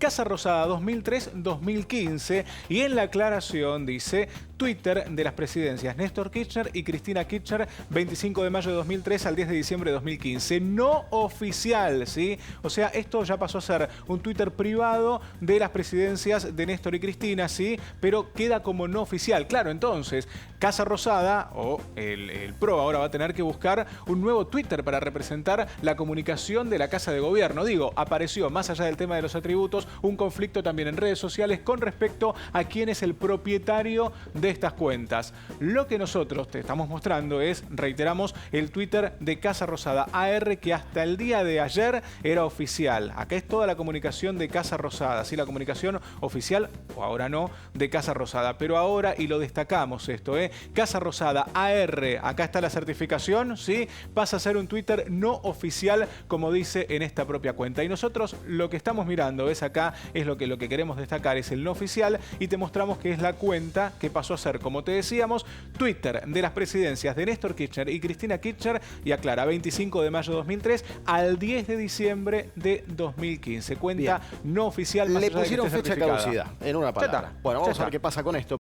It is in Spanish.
Casa Rosada 2003-2015 y en la aclaración dice Twitter de las presidencias Néstor Kirchner y Cristina Kirchner 25 de mayo de 2003 al 10 de diciembre de 2015. No oficial, ¿sí? O sea, esto ya pasó a ser un Twitter privado de las presidencias de Néstor y Cristina, ¿sí? Pero queda como no oficial. Claro, entonces, Casa Rosada o el PRO ahora va a tener que buscar un nuevo Twitter para representar la comunicación de la Casa de Gobierno. Digo, apareció, más allá del tema de los atributos, un conflicto también en redes sociales con respecto a quién es el propietario de estas cuentas. Lo que nosotros te estamos mostrando es, reiteramos, el Twitter de Casa Rosada AR, que hasta el día de ayer era oficial. Acá es toda la comunicación de Casa Rosada, ¿sí? La comunicación oficial, o ahora no, de Casa Rosada. Pero ahora, y lo destacamos esto, Casa Rosada AR, acá está la certificación, ¿sí? Pasa a ser un Twitter no oficial, como dice en esta propia cuenta. Y nosotros lo que estamos mirando, ves acá, es lo que queremos destacar, es el no oficial, y te mostramos que es la cuenta que pasó a ser, como te decíamos, Twitter de las presidencias de Néstor Kirchner y Cristina Kirchner, y aclara, 25 de mayo de 2003 al 10 de diciembre de 2015. Cuenta no oficial, más Le allá de que pusieron esté fecha de certificada. caducidad, en una palabra. Bueno, vamos a ver qué pasa con esto.